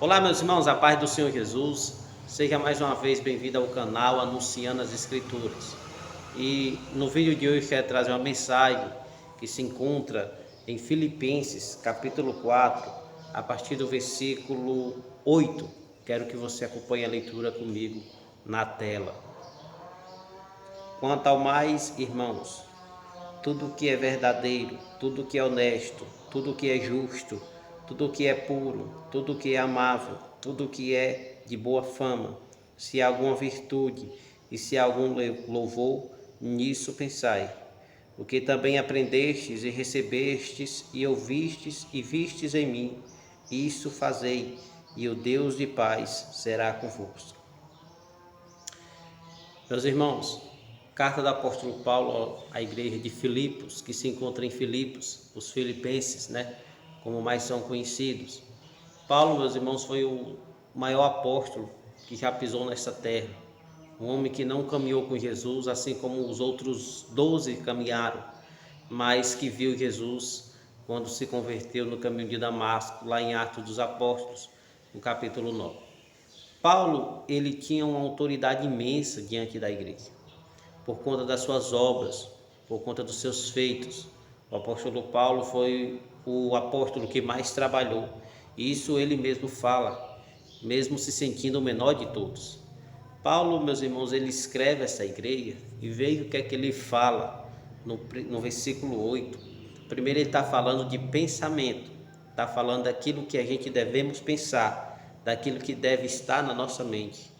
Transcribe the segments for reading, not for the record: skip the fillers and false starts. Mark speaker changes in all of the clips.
Speaker 1: Olá, meus irmãos, a paz do Senhor Jesus. Seja mais uma vez bem-vindo ao canal Anunciando as Escrituras. E no vídeo de hoje quero trazer uma mensagem que se encontra em Filipenses, capítulo 4, a partir do versículo 8. Quero que você acompanhe a leitura comigo na tela. Quanto ao mais, irmãos, tudo que é verdadeiro, tudo que é honesto, tudo que é justo, tudo que é puro, tudo que é amável, tudo que é de boa fama, se há alguma virtude e se há algum louvor, nisso pensai. O que também aprendestes e recebestes e ouvistes e vistes em mim, isso fazei, e o Deus de paz será convosco. Meus irmãos, carta do apóstolo Paulo à igreja de Filipos, que se encontra em Filipos, os filipenses, como mais são conhecidos. Paulo, meus irmãos, foi o maior apóstolo que já pisou nessa terra. Um homem que não caminhou com Jesus, assim como os outros 12 caminharam, mas que viu Jesus quando se converteu no caminho de Damasco, lá em Atos dos Apóstolos, no capítulo 9. Paulo, ele tinha uma autoridade imensa diante da igreja, por conta das suas obras, por conta dos seus feitos. O apóstolo Paulo foi o apóstolo que mais trabalhou. Isso ele mesmo fala, mesmo se sentindo o menor de todos. Paulo, meus irmãos, ele escreve essa igreja e veja o que é que ele fala no versículo 8. Primeiro ele está falando de pensamento, está falando daquilo que a gente devemos pensar, daquilo que deve estar na nossa mente.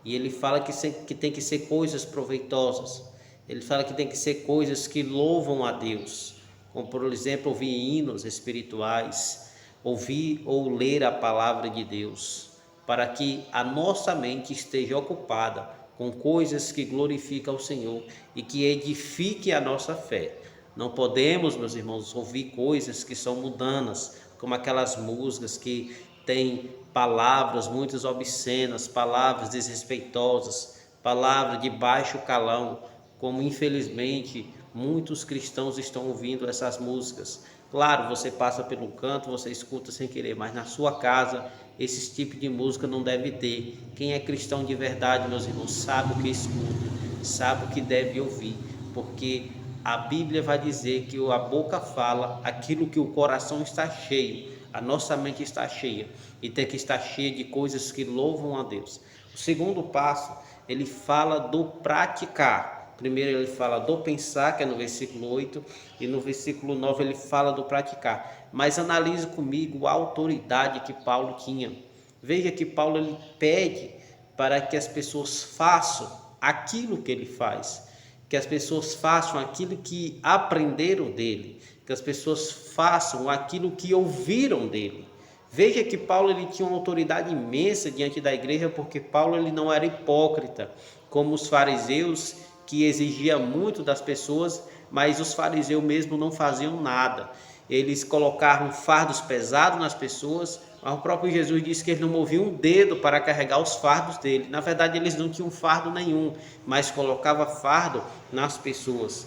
Speaker 1: E ele fala que tem que ser coisas proveitosas. Ele fala que tem que ser coisas que louvam a Deus, como por exemplo ouvir hinos espirituais, ouvir ou ler a palavra de Deus, para que a nossa mente esteja ocupada com coisas que glorificam ao Senhor e que edifiquem a nossa fé. Não podemos, meus irmãos, ouvir coisas que são mundanas, como aquelas músicas que têm palavras muito obscenas, palavras desrespeitosas, palavras de baixo calão, como infelizmente muitos cristãos estão ouvindo essas músicas. Claro, você passa pelo canto, você escuta sem querer, mas na sua casa esse tipo de música não deve ter. Quem é cristão de verdade, meus irmãos, sabe o que escuta, sabe o que deve ouvir, porque a Bíblia vai dizer que a boca fala aquilo que o coração está cheio. A nossa mente está cheia e tem que estar cheia de coisas que louvam a Deus. O segundo passo, ele fala do praticar. Primeiro ele fala do pensar, que é no versículo 8, e no versículo 9 ele fala do praticar. Mas analise comigo a autoridade que Paulo tinha. Veja que Paulo ele pede para que as pessoas façam aquilo que ele faz, que as pessoas façam aquilo que aprenderam dele, que as pessoas façam aquilo que ouviram dele. Veja que Paulo ele tinha uma autoridade imensa diante da igreja, porque Paulo ele não era hipócrita, como os fariseus, que exigia muito das pessoas, mas os fariseus mesmo não faziam nada. Eles colocavam fardos pesados nas pessoas, mas o próprio Jesus disse que eles não moviam um dedo para carregar os fardos dele. Na verdade, eles não tinham fardo nenhum, mas colocava fardo nas pessoas.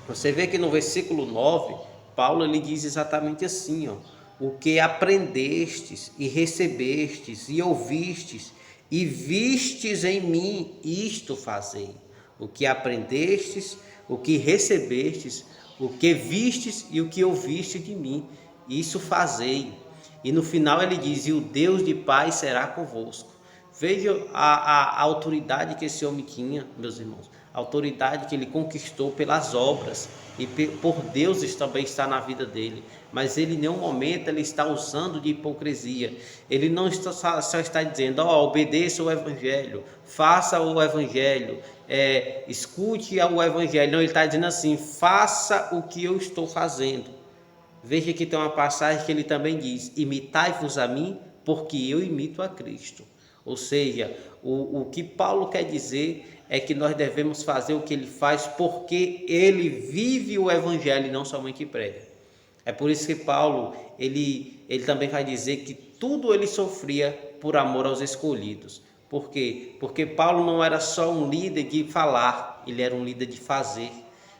Speaker 1: Você vê que no versículo 9, Paulo ele diz exatamente assim, o que aprendestes e recebestes e ouvistes e vistes em mim, isto fazei. O que aprendestes, o que recebestes, o que vistes e o que ouviste de mim, isso fazei. E no final ele diz, e o Deus de paz será convosco. Veja a autoridade que esse homem tinha, meus irmãos, a autoridade que ele conquistou pelas obras, e por Deus também está na vida dele, mas ele em nenhum momento ele está usando de hipocrisia. Ele não só está dizendo, obedeça o evangelho, faça o evangelho, escute o evangelho. Não, ele está dizendo assim, faça o que eu estou fazendo. Veja que tem uma passagem que ele também diz, imitai-vos a mim, porque eu imito a Cristo. Ou seja, o que Paulo quer dizer é que nós devemos fazer o que ele faz, porque ele vive o evangelho e não somente prega. É por isso que Paulo ele também vai dizer que tudo ele sofria por amor aos escolhidos. Por quê? Porque Paulo não era só um líder de falar, ele era um líder de fazer.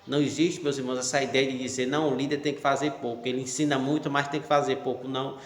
Speaker 1: Não existe, meus irmãos, essa ideia de dizer, não, o líder tem que fazer pouco, ele ensina muito, mas tem que fazer pouco. Não,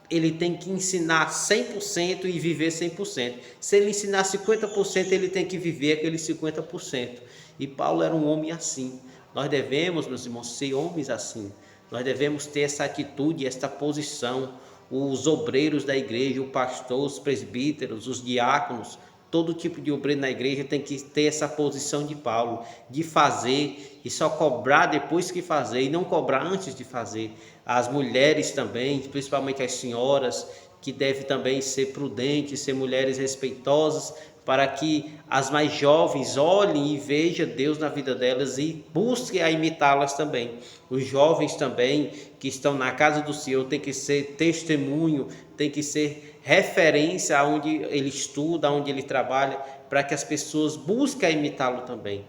Speaker 1: ele tem que ensinar 100% e viver 100%. Se ele ensinar 50%, ele tem que viver aqueles 50%. E Paulo era um homem assim. Nós devemos, meus irmãos, ser homens assim. Nós devemos ter essa atitude, esta posição. Os obreiros da igreja, o pastor, os presbíteros, os diáconos, todo tipo de obreiro na igreja tem que ter essa posição de Paulo, de fazer e só cobrar depois que fazer e não cobrar antes de fazer. As mulheres também, principalmente as senhoras, que devem também ser prudentes, ser mulheres respeitosas, para que as mais jovens olhem e vejam Deus na vida delas e busquem a imitá-las também. Os jovens também que estão na casa do Senhor têm que ser testemunho, têm que ser referência aonde ele estuda, aonde ele trabalha, para que as pessoas busquem imitá-lo também.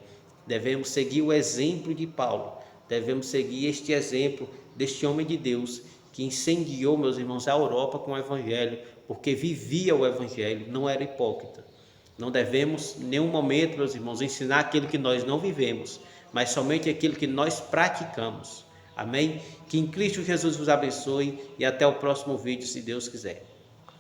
Speaker 1: Devemos seguir o exemplo de Paulo, devemos seguir este exemplo deste homem de Deus que incendiou, meus irmãos, a Europa com o Evangelho, porque vivia o Evangelho, não era hipócrita. Não devemos, em nenhum momento, meus irmãos, ensinar aquilo que nós não vivemos, mas somente aquilo que nós praticamos. Amém? Que em Cristo Jesus vos abençoe e até o próximo vídeo, se Deus quiser.